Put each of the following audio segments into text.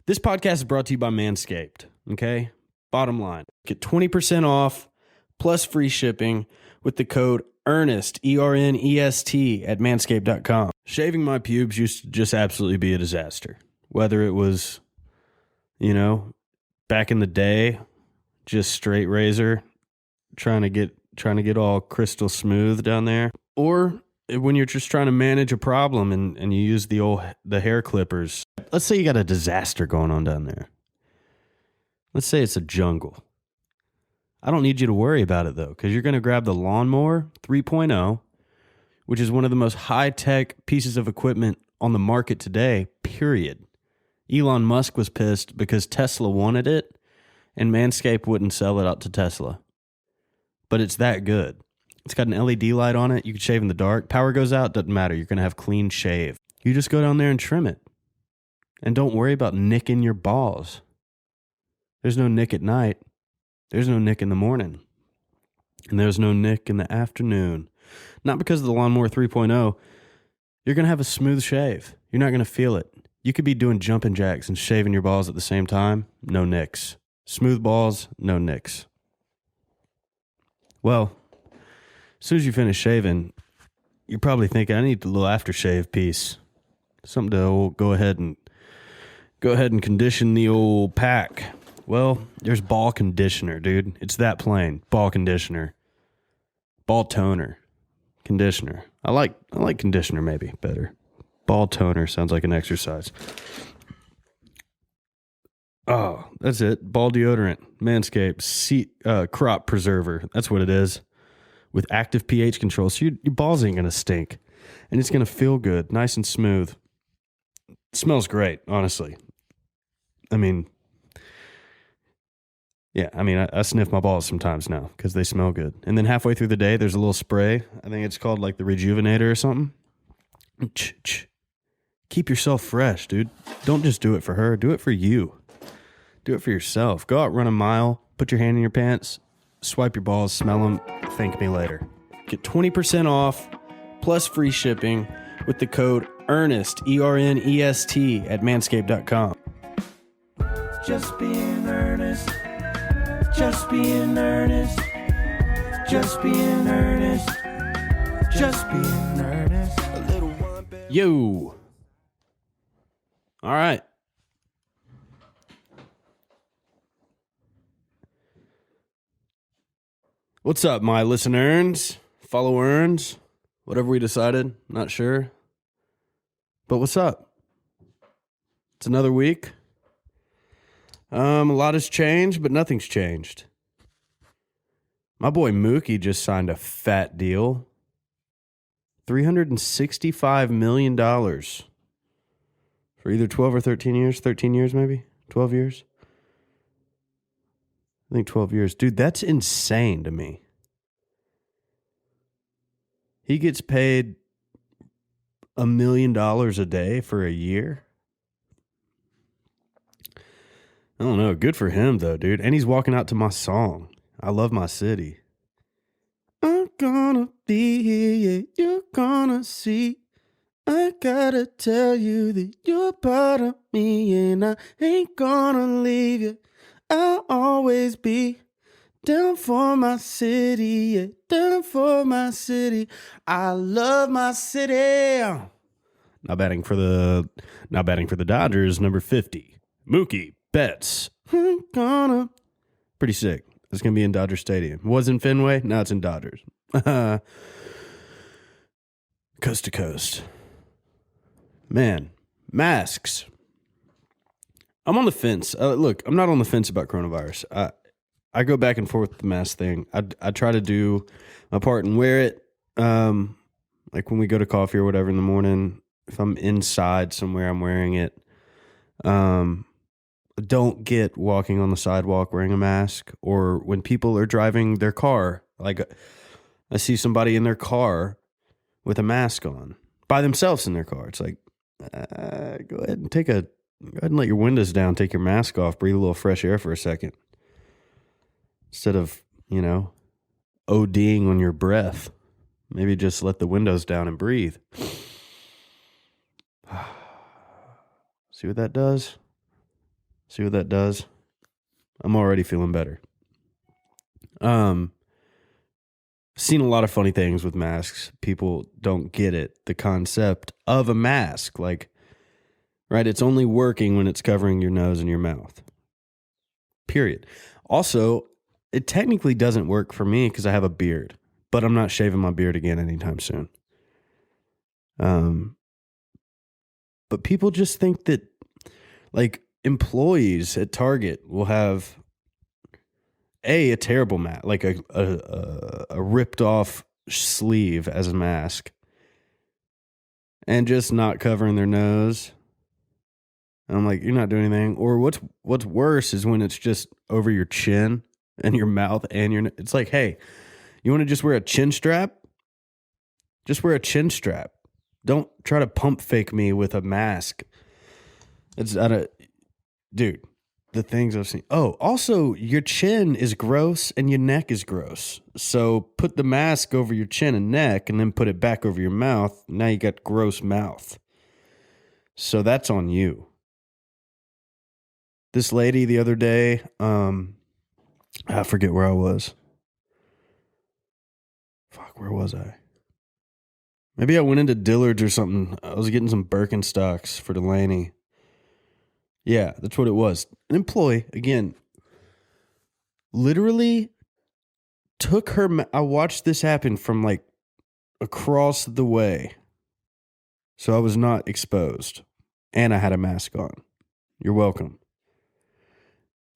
This podcast is brought to you by Manscaped, okay? Bottom line, get 20% off plus free shipping with the code ERNEST, ERNEST, at manscaped.com. Shaving my pubes used to just absolutely be a disaster. Whether it was, back in the day, just straight razor, trying to get all crystal smooth down there, or when you're just trying to manage a problem and you use the hair clippers. Let's say you got a disaster going on down there. Let's say it's a jungle. I don't need you to worry about it, though, because you're going to grab the Lawnmower 3.0, which is one of the most high-tech pieces of equipment on the market today, period. Elon Musk was pissed because Tesla wanted it, and Manscaped wouldn't sell it out to Tesla. But it's that good. It's got an LED light on it. You can shave in the dark. Power goes out, doesn't matter. You're going to have clean shave. You just go down there and trim it. And don't worry about nicking your balls. There's no nick at night. There's no nick in the morning. And there's no nick in the afternoon. Not because of the Lawnmower 3.0. You're going to have a smooth shave. You're not going to feel it. You could be doing jumping jacks and shaving your balls at the same time. No nicks. Smooth balls, no nicks. Well, as soon as you finish shaving, you're probably thinking, I need a little aftershave piece. Something to go ahead and condition the old pack. Well, there's ball conditioner, dude. It's that plain. Ball conditioner. Ball toner. Conditioner. I like conditioner maybe better. Ball toner sounds like an exercise. Oh, that's it. Ball deodorant. Manscaped. Crop preserver. That's what it is. With active pH control. So your balls ain't going to stink. And it's going to feel good. Nice and smooth. It smells great, honestly. I sniff my balls sometimes now because they smell good. And then halfway through the day, there's a little spray. I think it's called like the Rejuvenator or something. Keep yourself fresh, dude. Don't just do it for her. Do it for you. Do it for yourself. Go out, run a mile, put your hand in your pants, swipe your balls, smell them, thank me later. Get 20% off plus free shipping with the code ERNEST, ERNEST, at manscaped.com. Just being earnest. Just being earnest. Just being earnest. Just being earnest. A little one. Yo. All right. What's up, my listeners, followers, whatever we decided, not sure. But what's up? It's another week. A lot has changed, but nothing's changed. My boy Mookie just signed a fat deal. $365 million for either 12 or 13 years. 13 years, maybe? 12 years? I think 12 years. Dude, that's insane to me. He gets paid $1 million a day for a year. I don't know. Good for him, though, dude. And he's walking out to my song. I love my city. I'm gonna be here, yeah, you're gonna see. I gotta tell you that you're part of me, and I ain't gonna leave you. I'll always be down for my city, yeah, down for my city. I love my city. Now batting for the Dodgers, number 50, Mookie Betts. Pretty sick. It's gonna be in Dodger Stadium. Was in Fenway, now it's in Dodgers. Coast to coast. Man, masks. I'm on the fence. Look, I'm not on the fence about coronavirus. I go back and forth with the mask thing. I try to do my part and wear it. Like when we go to coffee or whatever in the morning, if I'm inside somewhere, I'm wearing it. Don't get walking on the sidewalk wearing a mask, or when people are driving their car. Like I see somebody in their car with a mask on by themselves in their car. It's like, go ahead and let your windows down, take your mask off, breathe a little fresh air for a second. Instead of, ODing on your breath, maybe just let the windows down and breathe. See what that does? See what that does? I'm already feeling better. Seen a lot of funny things with masks. People don't get it. The concept of a mask, like, right? It's only working when it's covering your nose and your mouth. Period. Also, it technically doesn't work for me because I have a beard, but I'm not shaving my beard again anytime soon. But people just think that, like, employees at Target will have a terrible mask, like a ripped off sleeve as a mask, and just not covering their nose. And I'm like, you're not doing anything. Or what's worse is when it's just over your chin and your mouth and it's like, hey, you want to just wear a chin strap? Just wear a chin strap. Don't try to pump fake me with a mask. Dude, the things I've seen. Oh, also, your chin is gross and your neck is gross. So put the mask over your chin and neck and then put it back over your mouth. Now you got gross mouth. So that's on you. This lady the other day, I forget where I was. Fuck, where was I? Maybe I went into Dillard's or something. I was getting some Birkenstocks for Delaney. Yeah, that's what it was. An employee, again, literally took her... I watched this happen from like across the way. So I was not exposed. And I had a mask on. You're welcome.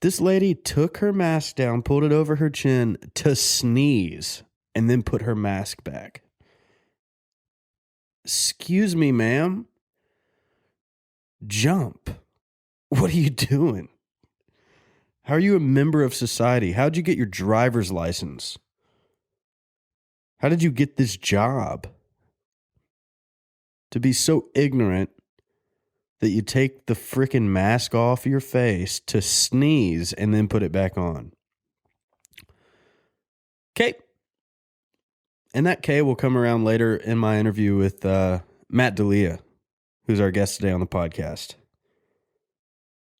This lady took her mask down, pulled it over her chin to sneeze, and then put her mask back. Excuse me, ma'am. Jump. What are you doing? How are you a member of society? How'd you get your driver's license? How did you get this job? To be so ignorant that you take the frickin' mask off your face to sneeze and then put it back on. Okay. And that K will come around later in my interview with Matt D'Elia, who's our guest today on the podcast.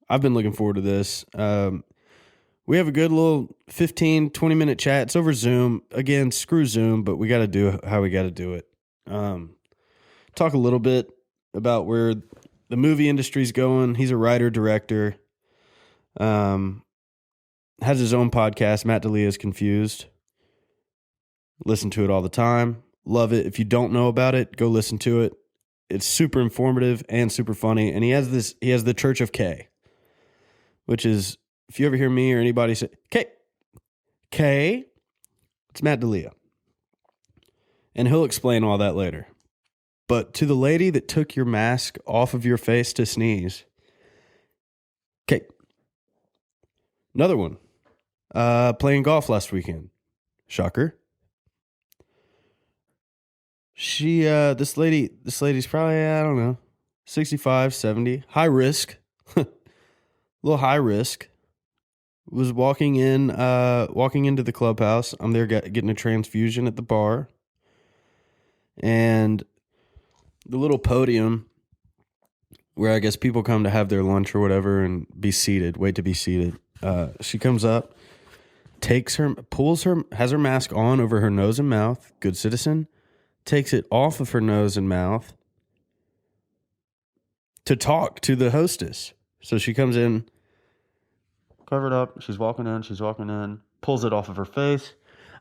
I've been looking forward to this. We have a good little 15, 20-minute chat. It's over Zoom. Again, screw Zoom, but we got to do how we got to do it. Talk a little bit about where the movie industry's going. He's a writer, director. Has his own podcast, Matt D'Elia's Confused. Listen to it all the time. Love it. If you don't know about it, go listen to it. It's super informative and super funny. And he has the Church of K, which is, if you ever hear me or anybody say, K, it's Matt D'Elia. And he'll explain all that later. But to the lady that took your mask off of your face to sneeze, okay. Another one. Playing golf last weekend. Shocker. This lady's probably, I don't know, 65, 70. High risk. A little high risk. Was walking into the clubhouse. I'm there getting a transfusion at the bar. And the little podium where I guess people come to have their lunch or whatever and be seated, wait to be seated. She comes up, has her mask on over her nose and mouth, good citizen, takes it off of her nose and mouth to talk to the hostess. So she comes in, covered up, she's walking in, pulls it off of her face.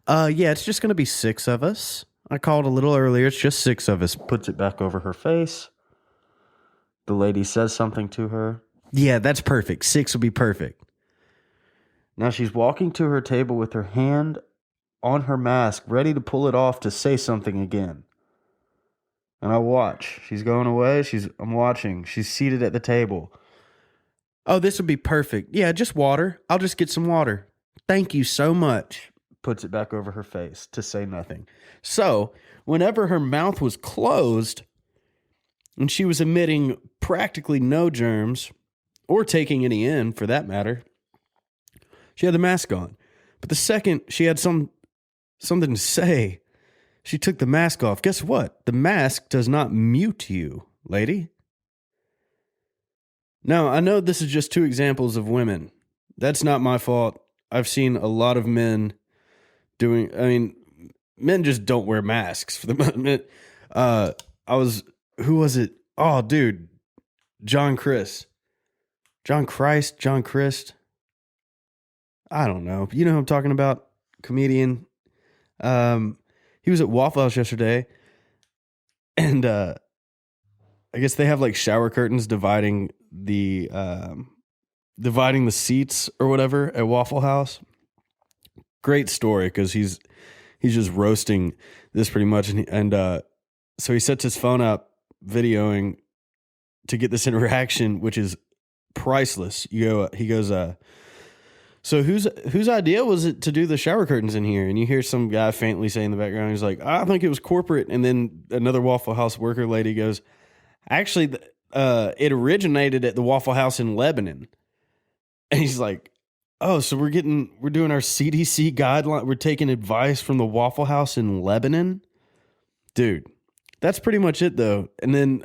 Yeah, it's just going to be 6 of us. I called a little earlier. It's just 6 of us. Puts it back over her face. The lady says something to her. Yeah, that's perfect. 6 will be perfect. Now she's walking to her table with her hand on her mask, ready to pull it off to say something again. And I watch. She's going away. I'm watching. She's seated at the table. Oh, this will be perfect. Yeah, just water. I'll just get some water. Thank you so much. Puts it back over her face to say nothing. So, whenever her mouth was closed and she was emitting practically no germs or taking any in for that matter, she had the mask on. But the second she had something to say, she took the mask off. Guess what? The mask does not mute you, lady. Now, I know this is just two examples of women. That's not my fault. I've seen a lot of men men just don't wear masks for the moment. Who was it? Oh, dude, John Christ. I don't know. You know who I'm talking about? Comedian. He was at Waffle House yesterday, and I guess they have like shower curtains dividing the seats or whatever at Waffle House. Great story because he's just roasting this pretty much, and so he sets his phone up videoing to get this interaction, which is priceless. He goes, so whose idea was it to do the shower curtains in here? And you hear some guy faintly say in the background, he's like, I think it was corporate. And then another Waffle House worker lady goes, actually, it originated at the Waffle House in Lebanon. And he's like, oh, so we're doing our CDC guideline. We're taking advice from the Waffle House in Lebanon. Dude, that's pretty much it though. And then,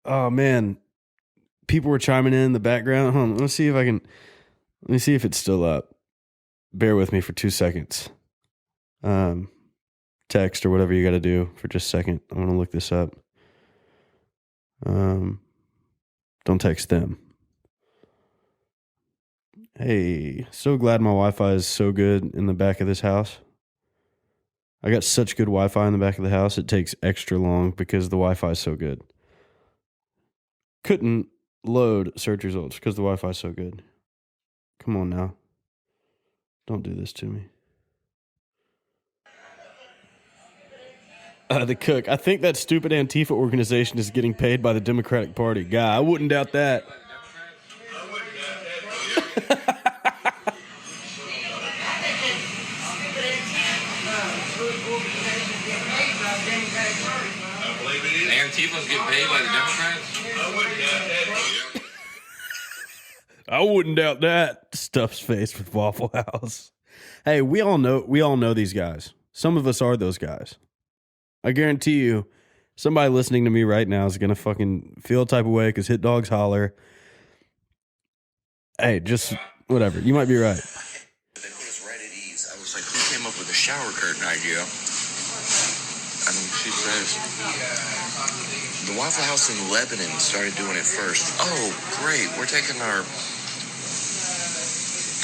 oh man, people were chiming in the background. Hold on, let me see if it's still up. Bear with me for 2 seconds. Text or whatever you got to do for just a second. I want to look this up. Don't text them. Hey, so glad my Wi-Fi is so good in the back of this house. I got such good Wi-Fi in the back of the house. It takes extra long because the Wi-Fi is so good. Couldn't load search results because the Wi-Fi is so good. Come on now. Don't do this to me. The cook. I think that stupid Antifa organization is getting paid by the Democratic Party. Guy, I wouldn't doubt that. Antifa's getting paid by the Democrats? I wouldn't doubt that. Stuff's face with Waffle House. Hey, we all know these guys. Some of us are those guys. I guarantee you, somebody listening to me right now is gonna fucking feel a type of way because hit dogs holler. Hey, just whatever. You might be right. They put us right at ease. I was like, who came up with the shower curtain idea? And she says, the Waffle House in Lebanon started doing it first. Oh, great. We're taking our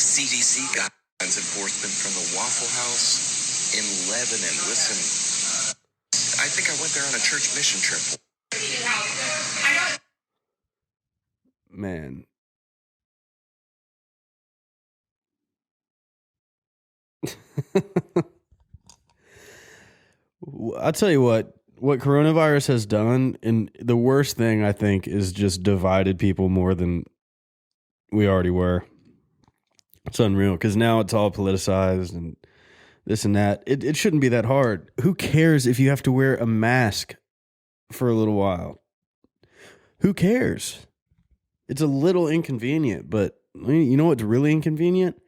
CDC guidelines enforcement from the Waffle House in Lebanon. Listen, I think I went there on a church mission trip. Man. I'll tell you what coronavirus has done, and the worst thing I think is just divided people more than we already were. It's unreal because now it's all politicized and this and that. It shouldn't be that hard. Who cares if you have to wear a mask for a little while? Who cares? It's a little inconvenient, but you know what's really inconvenient?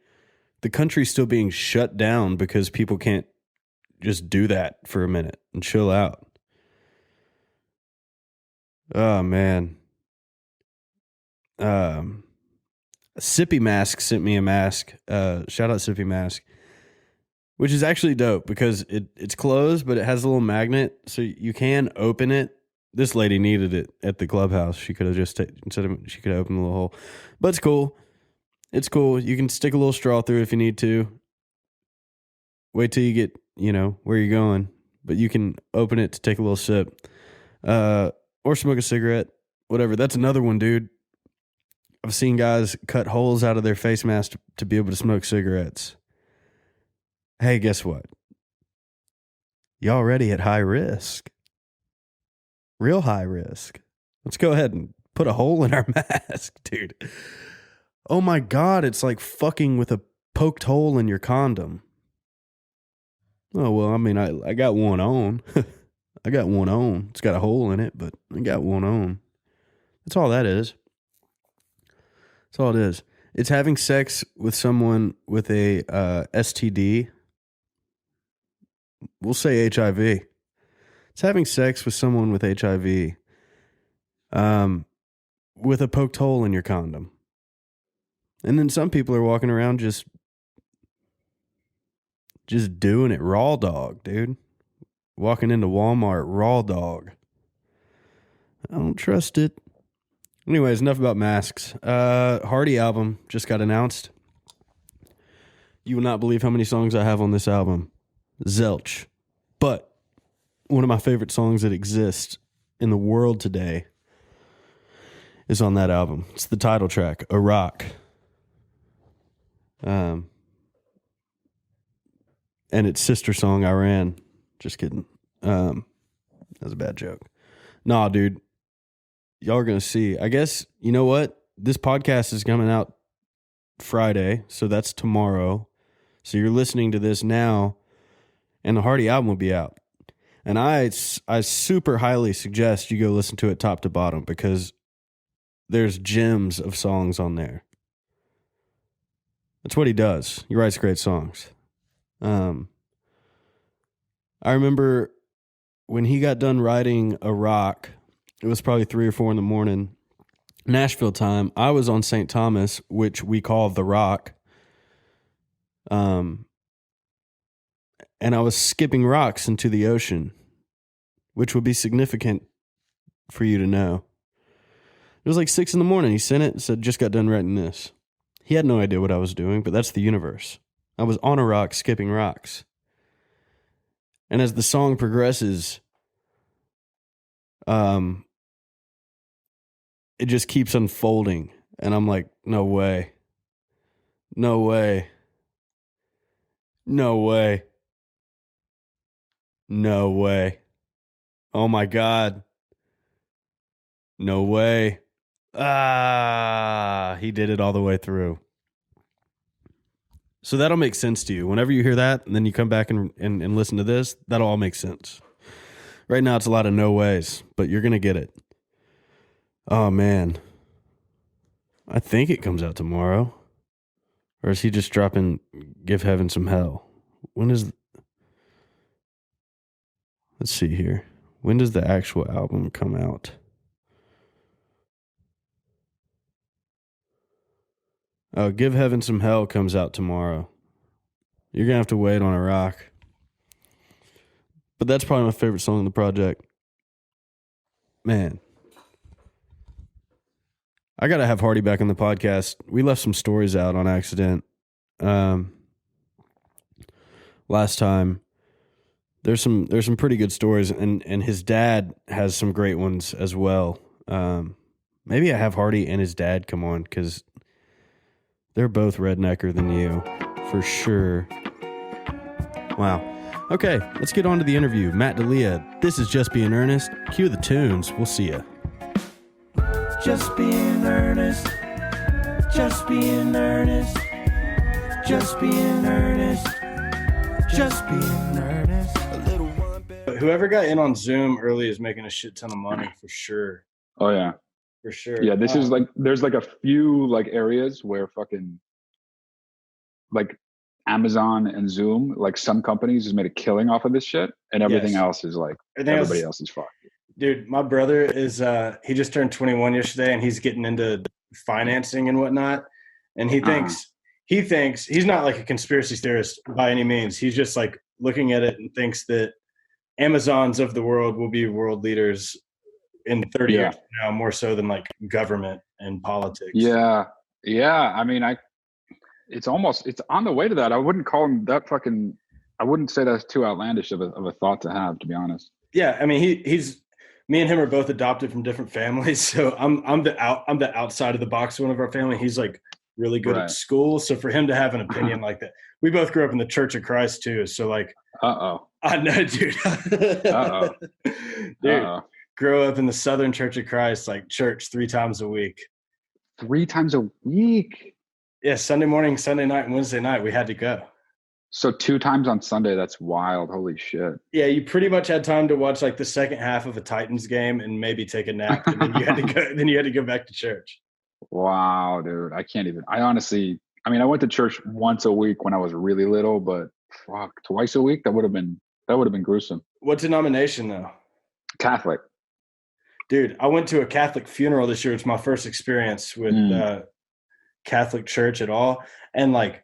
The country's still being shut down because people can't just do that for a minute and chill out. Oh, man. Sippy Mask sent me a mask. Shout out Sippy Mask. Which is actually dope because it's closed, but it has a little magnet, so you can open it. This lady needed it at the clubhouse. She could have just she could have opened the little hole. But it's cool. It's cool. You can stick a little straw through it if you need to. Wait till you get, where you're going. But you can open it to take a little sip. Or smoke a cigarette. Whatever. That's another one, dude. I've seen guys cut holes out of their face mask to be able to smoke cigarettes. Hey, guess what? You're already at high risk. Real high risk. Let's go ahead and put a hole in our mask, dude. Oh my God, it's like fucking with a poked hole in your condom. Oh, well, I mean, I got one on. I got one on. It's got a hole in it, but I got one on. That's all that is. That's all it is. It's having sex with someone with a STD. We'll say HIV. It's having sex with someone with HIV. with a poked hole in your condom. And then some people are walking around just doing it raw dog, dude. Walking into Walmart raw dog. I don't trust it. Anyways, enough about masks. Hardy album just got announced. You will not believe how many songs I have on this album. Zilch. But one of my favorite songs that exists in the world today is on that album. It's the title track, Iraq. And its sister song, Iran. Just kidding. That was a bad joke. Nah, dude. Y'all are going to see. I guess, you know what? This podcast is coming out Friday, so that's tomorrow. So you're listening to this now, and the Hardy album will be out. And I super highly suggest you go listen to it top to bottom, because there's gems of songs on there. That's what he does. He writes great songs. I remember when he got done writing Iraq, it was probably 3 or 4 in the morning, Nashville time. I was on St. Thomas, which we call the Rock. And I was skipping rocks into the ocean, which would be significant for you to know. It was like 6 in the morning. He sent it and said, just got done writing this. He had no idea what I was doing, but that's the universe. I was on a rock skipping rocks. And as the song progresses, it just keeps unfolding. And I'm like, no way. No way. No way. No way. Oh my God. No way. He did it all the way through. So that'll make sense to you. Whenever you hear that, and then you come back and listen to this, that'll all make sense. Right now, it's a lot of no ways, but you're going to get it. Oh, man. I think it comes out tomorrow. Or is he just dropping Give Heaven Some Hell? When is... Let's see here. When does the actual album come out? Oh, Give Heaven Some Hell comes out tomorrow. You're going to have to wait on a rock. But that's probably my favorite song on the project. Man. I got to have Hardy back on the podcast. We left some stories out on accident. Last time. There's some pretty good stories, and his dad has some great ones as well. Maybe I have Hardy and his dad come on, because they're both rednecker than you, for sure. Wow. Okay, let's get on to the interview. Matt D'Elia, this is Just Being Earnest. Cue the tunes. We'll see ya. Just being earnest. Just being earnest. Just being earnest. Just being earnest. Whoever got in on Zoom early is making a shit ton of money, for sure. Oh yeah. For sure. Yeah, this is like, there's like a few like areas where fucking like Amazon and Zoom, like some companies has made a killing off of this shit, and everything else is like, everybody else is fucked. Dude, my brother is, he just turned 21 yesterday, and he's getting into financing and whatnot. And he thinks he's not like a conspiracy theorist by any means. He's just like looking at it and thinks that Amazons of the world will be world leaders in 30 years from now, more so than like government and politics. Yeah. I mean, it's on the way to that. I wouldn't call him that fucking, I wouldn't say that's too outlandish of a thought to have, to be honest. Yeah. I mean, he's, me and him are both adopted from different families. So I'm the outside of the box one of our family. He's like really good at school. So for him to have an opinion like that, we both grew up in the Church of Christ too. So like, I know, dude. Dude, grow up in the Southern Church of Christ, like church 3 times a week. 3 times a week? Yeah, Sunday morning, Sunday night, and Wednesday night, we had to go. So 2 times on Sunday, that's wild. Holy shit. Yeah, you pretty much had time to watch like the second half of a Titans game and maybe take a nap, and then you had to go back to church. Wow, dude. I can't even. I went to church once a week when I was really little, but fuck, twice a week? That would have been gruesome. What denomination though? Catholic. Dude, I went to a Catholic funeral this year. It's my first experience with Catholic church at all. And like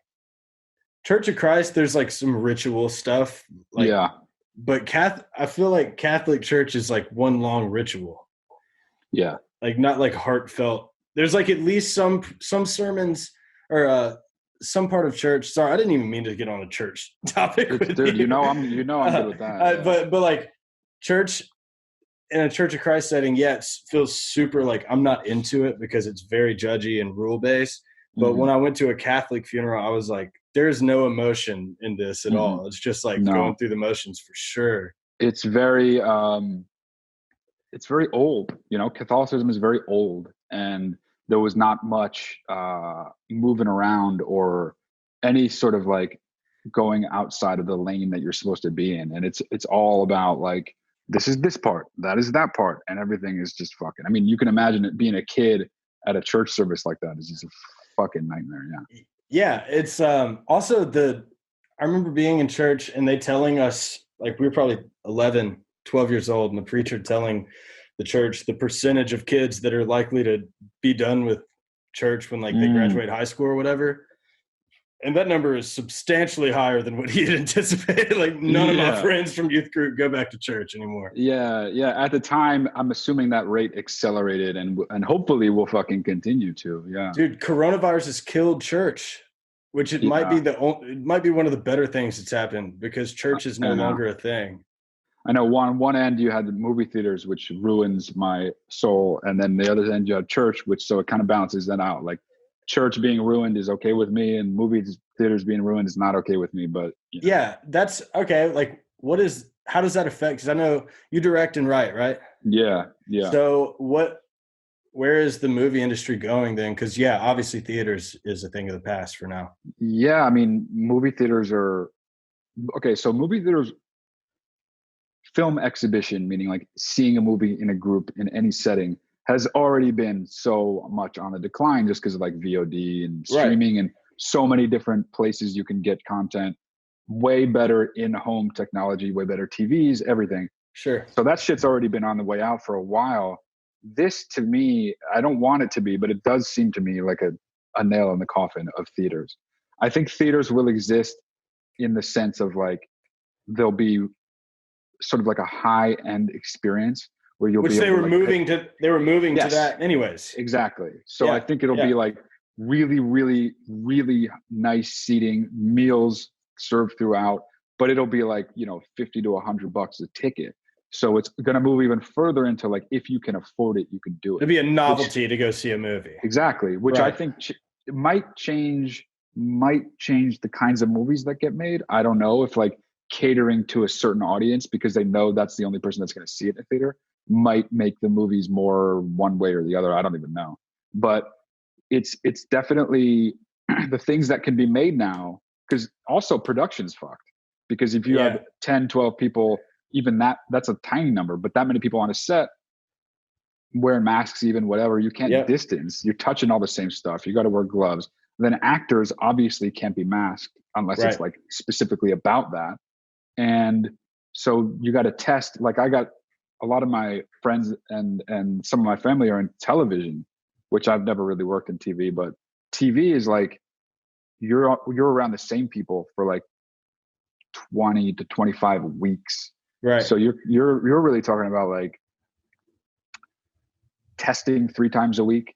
Church of Christ, there's like some ritual stuff. Like, Yeah. but I feel like Catholic church is like one long ritual. Yeah. Like not like heartfelt. There's like at least some sermons or some part of church. Sorry, I didn't even mean to get on a church topic. Dude, I'm good with that. But like church in a Church of Christ setting, it feels super like I'm not into it because it's very judgy and rule based. But when I went to a Catholic funeral, I was like, there's no emotion in this at all. It's just like going through the motions for sure. It's very old. Catholicism is very old, and there was not much moving around or any sort of like going outside of the lane that you're supposed to be in. And it's all about like, this is this part, that is that part, and everything is just fucking. I mean, you can imagine it being a kid at a church service like that is just a fucking nightmare. Yeah, it's also I remember being in church and they telling us, like, we were probably 11, 12 years old, and the preacher telling the church the percentage of kids that are likely to be done with church when like they graduate high school or whatever. And that number is substantially higher than what he had anticipated. Like none of my friends from youth group go back to church anymore. Yeah. At the time, I'm assuming that rate accelerated and hopefully will fucking continue to. Yeah. Dude, coronavirus has killed church, which it might be one of the better things that's happened because church is no longer a thing. I know one end you had the movie theaters, which ruins my soul. And then the other end you had church, so it kind of balances that out. Like, church being ruined is okay with me, and movie theaters being ruined is not okay with me. But yeah, that's okay. Like, how does that affect? Because I know you direct and write, right? Yeah. So where is the movie industry going then? Because obviously theaters is a thing of the past for now. Yeah, I mean, movie theaters are okay. So movie theaters, film exhibition, meaning like seeing a movie in a group in any setting, has already been so much on the decline just because of like VOD and streaming and so many different places you can get content, way better in-home technology, way better TVs, everything. Sure. So that shit's already been on the way out for a while. This, to me, I don't want it to be, but it does seem to me like a nail in the coffin of theaters. I think theaters will exist in the sense of like, they'll be sort of like a high-end experience where you'll be able they were moving to that anyways. Exactly. So I think it'll be like really, really, really nice seating, meals served throughout, but it'll be like, $50 to $100 a ticket. So it's going to move even further into like, if you can afford it, you can do it. It'll be a novelty to go see a movie. Exactly. Which I think might change the kinds of movies that get made. I don't know if like catering to a certain audience because they know that's the only person that's going to see it in a theater might make the movies more one way or the other. I don't even know. But it's definitely the things that can be made now, because also production's fucked. Because if you have 10, 12 people, even that's a tiny number, but that many people on a set wearing masks, even whatever, you can't distance. You're touching all the same stuff. You got to wear gloves. Then actors obviously can't be masked unless it's like specifically about that. And so you got to test. Like, I got a lot of my friends and some of my family are in television, which I've never really worked in TV, but TV is like, you're around the same people for like 20 to 25 weeks. Right. So you're really talking about like testing 3 times a week.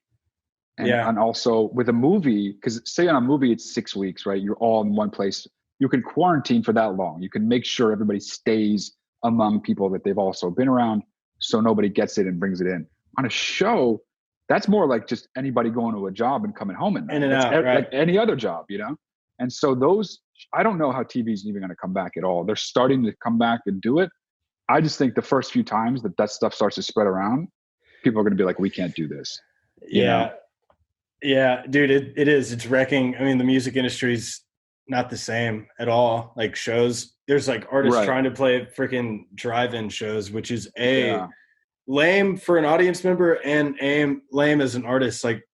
And also with a movie, because say on a movie, it's 6 weeks, right? You're all in one place. You can quarantine for that long. You can make sure everybody stays among people that they've also been around so nobody gets it and brings it in. On a show, that's more like just anybody going to a job and coming home at night. In and out, right? Like any other job, And so I don't know how TV is even going to come back at all. They're starting to come back and do it. I just think the first few times that stuff starts to spread around, people are going to be like, we can't do this. Yeah. Yeah, dude, it is. It's wrecking. I mean, the music industry's not the same at all. Like shows, there's like artists trying to play freaking drive-in shows, which is lame for an audience member and lame as an artist. Like,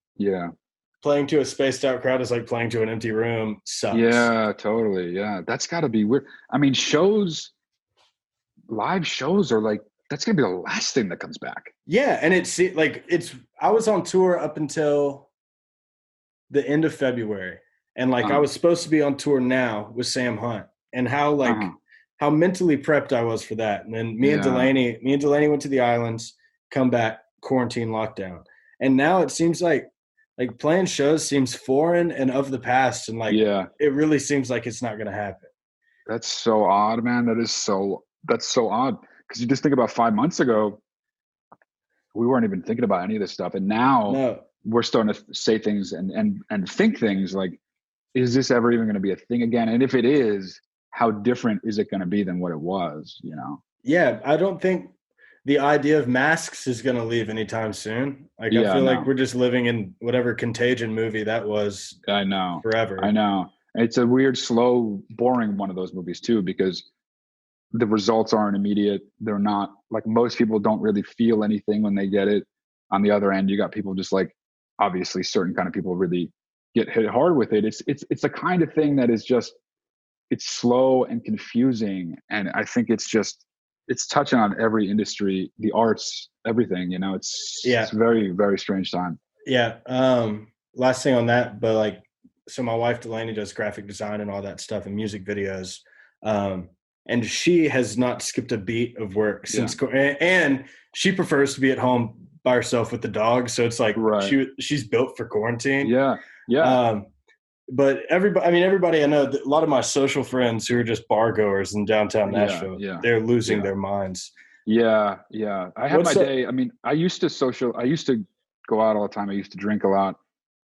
playing to a spaced out crowd is like playing to an empty room. Sucks. Yeah, totally. Yeah, that's got to be weird. I mean, live shows are like that's gonna be the last thing that comes back. Yeah, and I was on tour up until the end of February, and like I was supposed to be on tour now with Sam Hunt, and how mentally prepped I was for that. And then me and Delaney went to the islands, come back, quarantine, lockdown, and now it seems like playing shows seems foreign and of the past, and it really seems like it's not going to happen. That's so odd, man. That's so odd, because you just think about 5 months ago, we weren't even thinking about any of this stuff, and now we're starting to say things and think things like, is this ever even going to be a thing again? And if it is, how different is it going to be than what it was? Yeah, I don't think the idea of masks is going to leave anytime soon. I feel like we're just living in whatever Contagion movie that was. I know. Forever. I know. It's a weird, slow, boring one of those movies too, because the results aren't immediate. They're not, like, most people don't really feel anything when they get it. On the other end, you got people just like, obviously certain kind of people really get hit hard with it. It's the kind of thing that is just, it's slow and confusing. And I think it's touching on every industry, the arts, everything, it's very, very strange time. Yeah. Last thing on that, but so my wife Delaney does graphic design and all that stuff and music videos. And she has not skipped a beat of work since, and she prefers to be at home by herself with the dog. So it's like she's built for quarantine. Yeah. Yeah. But everybody I know, a lot of my social friends who are just bar goers in downtown Nashville, they're losing their minds. Yeah. Yeah. I had day. I mean, I used to go out all the time. I used to drink a lot.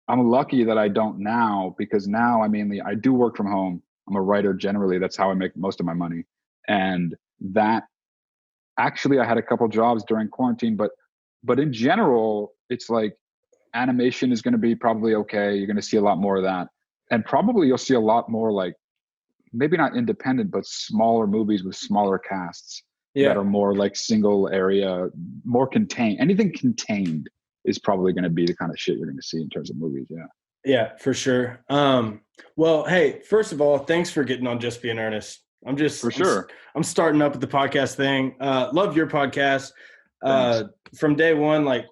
I'm lucky that I don't now, because now I do work from home. I'm a writer generally. That's how I make most of my money. And that actually, I had a couple jobs during quarantine, but in general, it's like animation is going to be probably okay. You're going to see a lot more of that. And probably you'll see a lot more, like, maybe not independent, but smaller movies with smaller casts that are more like single area, more contained. Anything contained is probably going to be the kind of shit you're going to see in terms of movies. Yeah. Yeah, for sure. Well, hey, first of all, thanks for getting on Just Be in Earnest. I'm starting up with the podcast thing. Love your podcast. From day one, like,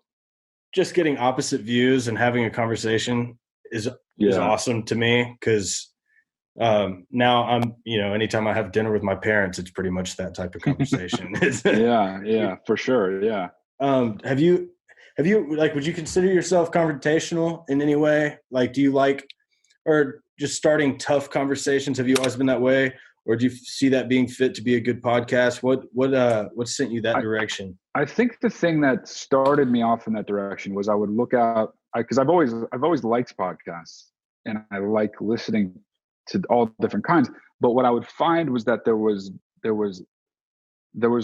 just getting opposite views and having a conversation is awesome to me, because now I'm, anytime I have dinner with my parents, it's pretty much that type of conversation. Yeah, for sure. Yeah. Have you would you consider yourself confrontational in any way? Like, do you or just starting tough conversations? Have you always been that way? Or do you see that being fit to be a good podcast? What sent you that direction? I think the thing that started me off in that direction was I would look out, because I've always liked podcasts, and I like listening to all different kinds. But what I would find was that there was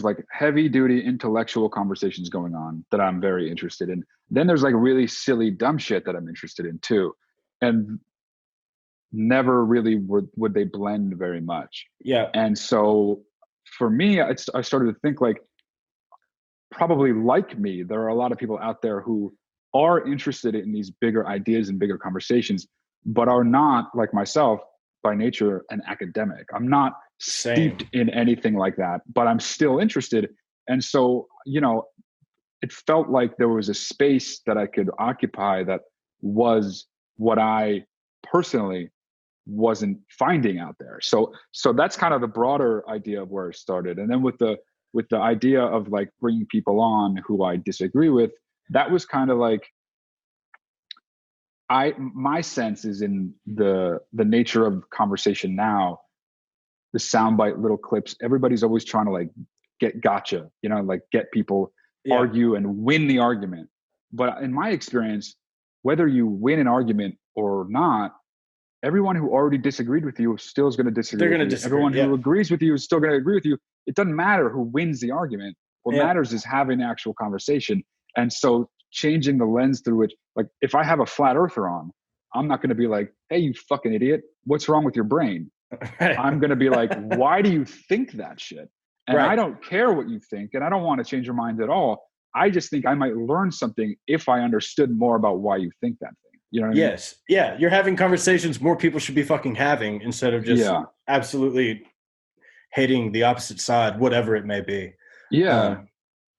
like heavy duty intellectual conversations going on that I'm very interested in. Then there's like really silly, dumb shit that I'm interested in too. And never really would they blend very much. Yeah. And so for me, I started to think, like, probably like me, there are a lot of people out there who are interested in these bigger ideas and bigger conversations, but are not, like myself, by nature an academic. I'm not steeped in anything like that, but I'm still interested. And so, it felt like there was a space that I could occupy that was what I personally wasn't finding out there. So that's kind of the broader idea of where it started. And then with the idea of like bringing people on who I disagree with, that was kind of like, my sense is in the nature of conversation now, the soundbite little clips, everybody's always trying to like get gotcha, like get people argue and win the argument. But in my experience, whether you win an argument or not, everyone who already disagreed with you still is going to disagree. They're going to disagree. Everyone who agrees with you is still going to agree with you. It doesn't matter who wins the argument. What matters is having an actual conversation. And so changing the lens through which, like, if I have a flat earther on, I'm not going to be like, hey, you fucking idiot, what's wrong with your brain? I'm going to be like, why do you think that shit? And I don't care what you think, and I don't want to change your mind at all. I just think I might learn something if I understood more about why you think that thing. You know what I mean? Yes. Yeah. You're having conversations more people should be fucking having, instead of just absolutely hating the opposite side, whatever it may be. Yeah.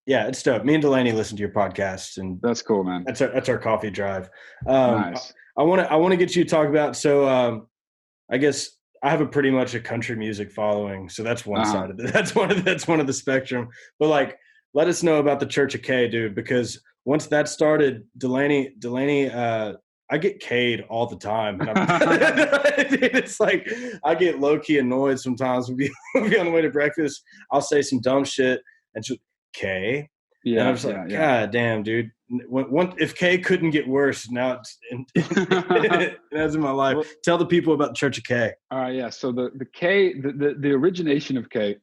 Yeah, it's dope. Me and Delaney listen to your podcast, and That's cool, man. that's our coffee drive. Nice. I want to get you to talk about. So I guess I have a pretty much a country music following, so that's one side of it. That's one of the spectrum. But like, let us know about the Church of K, dude, because once that started, Delaney, I get K'd all the time. And it's like I get low key annoyed sometimes. We'll be on the way to breakfast. I'll say some dumb shit and she'll K. Yeah, and I'm just like, God damn, dude. If K couldn't get worse, now it's in my life. Well, tell the people about the Church of K. All right, yeah. So the K, the origination of K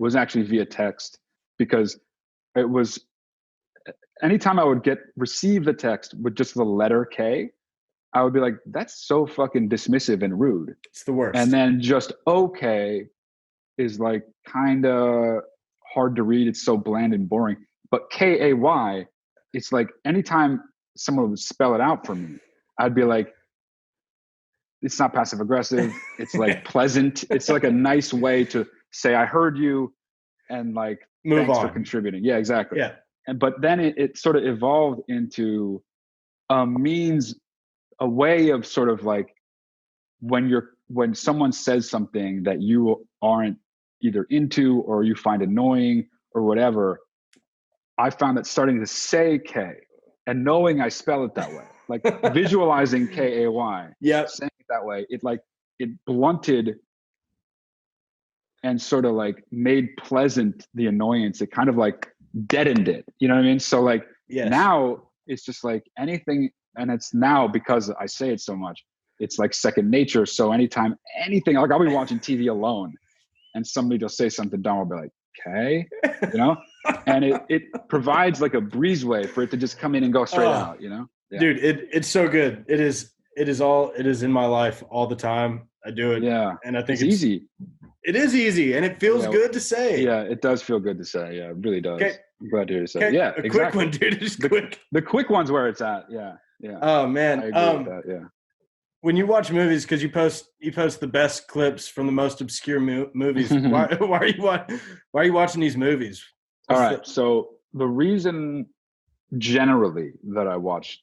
was actually via text, because it was anytime I would receive the text with just the letter K, I would be like, that's so fucking dismissive and rude. It's the worst. And then just okay is like kind of hard to read. It's so bland and boring. But K-A-Y, it's like anytime someone would spell it out for me, I'd be like, it's not passive aggressive. It's like pleasant. It's like a nice way to say, I heard you and like, move thanks on for contributing. Yeah, exactly. Yeah. But then it sort of evolved into a way of sort of like when someone says something that you aren't either into or you find annoying or whatever, I found that starting to say K and knowing I spell it that way, like visualizing K-A-Y, saying it that way, it blunted and sort of like made pleasant the annoyance. It kind of like deadened it. You know what I mean? So like now it's just like anything. And it's now, because I say it so much, it's like second nature. So anytime anything, like I'll be watching TV alone and somebody will say something dumb, I'll be like, okay, you know? And it provides like a breezeway for it to just come in and go straight out, you know? Yeah. Dude, it's so good. It is in my life all the time. I do it. Yeah. And I think it's easy. It is easy and it feels good to say. Yeah, it does feel good to say. Yeah, it really does. Okay. I'm glad to hear you say. Okay. Yeah, a exactly. Quick one, dude. Just quick. The quick one's where it's at. Yeah. Yeah. Oh man. I agree with that. Yeah. When you watch movies, because you post the best clips from the most obscure movies. why are you watching these movies? All right. So the reason generally that I watch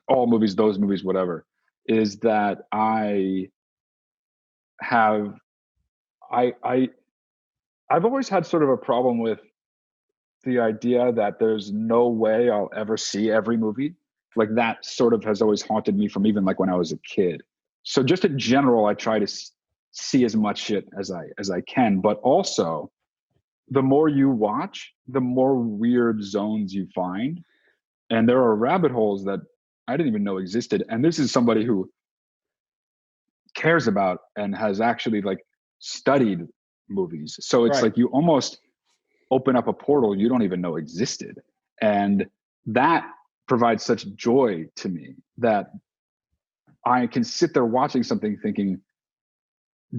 all movies, those movies, whatever, is that I've always had sort of a problem with the idea that there's no way I'll ever see every movie. Like that sort of has always haunted me from even like when I was a kid. So just in general, I try to see as much shit as I can, but also the more you watch, the more weird zones you find. And there are rabbit holes that I didn't even know existed. And this is somebody who cares about and has actually like studied movies. So it's like you almost open up a portal you don't even know existed. And that provides such joy to me that I can sit there watching something thinking,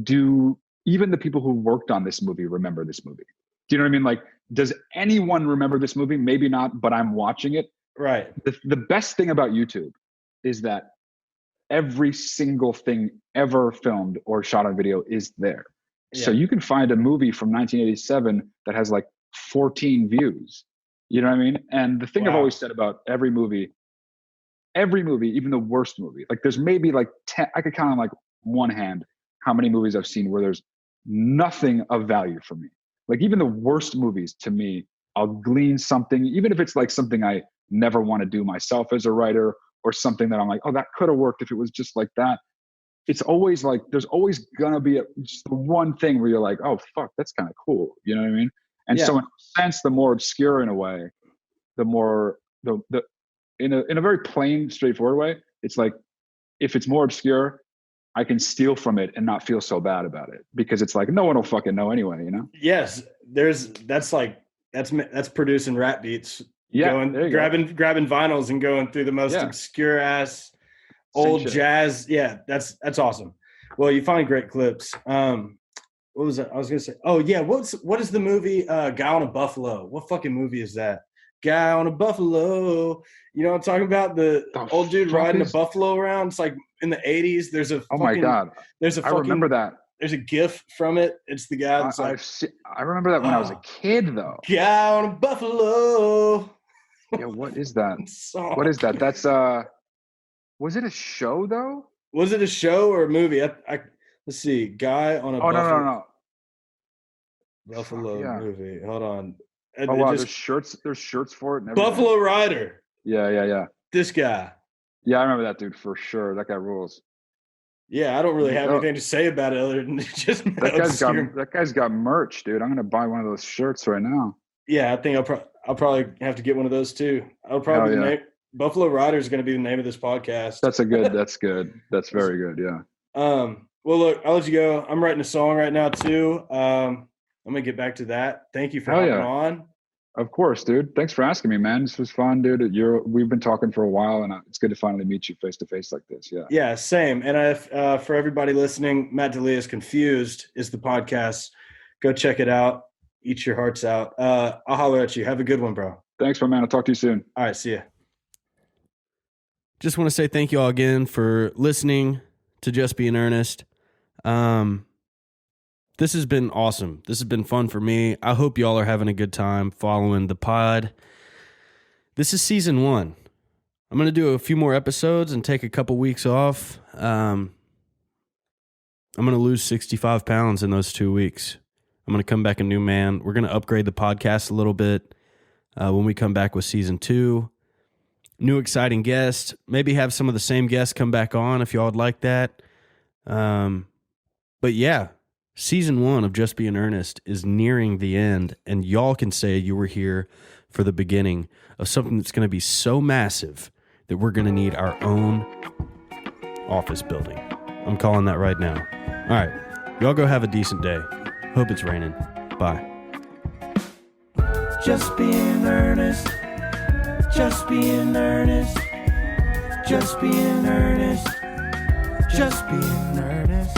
do even the people who worked on this movie remember this movie? Do you know what I mean? Like, does anyone remember this movie? Maybe not, but I'm watching it. Right. The best thing about YouTube is that every single thing ever filmed or shot on video is there. Yeah. So you can find a movie from 1987 that has like 14 views. You know what I mean? And the thing I've always said about every movie, even the worst movie, like there's maybe like 10, I could count on like one hand how many movies I've seen where there's nothing of value for me. Like even the worst movies, to me, I'll glean something, even if it's like something I never want to do myself as a writer, or something that I'm like, oh, that could have worked if it was just like that. It's always like, there's always gonna be just the one thing where you're like, oh fuck, that's kind of cool. You know what I mean? And so in a sense, the more obscure in a way, the more in a very plain, straightforward way, it's like, if it's more obscure, I can steal from it and not feel so bad about it, because it's like, no one will fucking know anyway, you know? Yes. That's producing rap beats. Yeah. Grabbing vinyls and going through the most obscure ass old jazz. Yeah. That's awesome. Well, you find great clips. What was that? I was going to say, oh yeah. What is the movie, Guy on a Buffalo? What fucking movie is that? Guy on a Buffalo. You know what I'm talking about? The old dude riding a buffalo around. It's like in the 80s. There's a my God. There's a I remember that. There's a GIF from it. It's the guy that's I remember that when I was a kid, though. Guy on a buffalo. Yeah, what is that? Song. What is that? That's was it a show though? Was it a show or a movie? Let's see. Guy on a buffalo. No. Buffalo movie. Hold on. Oh wow, there's shirts for it. And Buffalo Rider. Yeah. This guy. Yeah, I remember that dude for sure. That guy rules. Yeah, I don't really have anything to say about it other than just that guy's got merch, dude. I'm gonna buy one of those shirts right now. Yeah, I think I'll probably have to get one of those too. I'll probably name Buffalo Rider is going to be the name of this podcast. That's good. That's very good. Yeah. Well, look, I'll let you go. I'm writing a song right now too. I'm gonna get back to that. Thank you for having on. Of course, dude. Thanks for asking me, man. This was fun, dude. We've been talking for a while, and it's good to finally meet you face to face like this. Yeah. Yeah, same. And for everybody listening, Matt D'Elia's Confused is the podcast. Go check it out. Eat your hearts out. I'll holler at you. Have a good one, bro. Thanks, my man. I'll talk to you soon. All right, see ya. Just want to say thank you all again for listening to Just Be in Earnest. This has been awesome. This has been fun for me. I hope y'all are having a good time following the pod. This is season 1. I'm going to do a few more episodes and take a couple weeks off. I'm going to lose 65 pounds in those 2 weeks. I'm going to come back a new man. We're going to upgrade the podcast a little bit when we come back with season 2. New exciting guests. Maybe have some of the same guests come back on if y'all would like that. But yeah, season 1 of Just Be in Earnest is nearing the end, and y'all can say you were here for the beginning of something that's going to be so massive that we're going to need our own office building. I'm calling that right now. All right, y'all go have a decent day. Hope it's raining. Bye. Just be in earnest. Just be in earnest. Just be in earnest. Just be in earnest.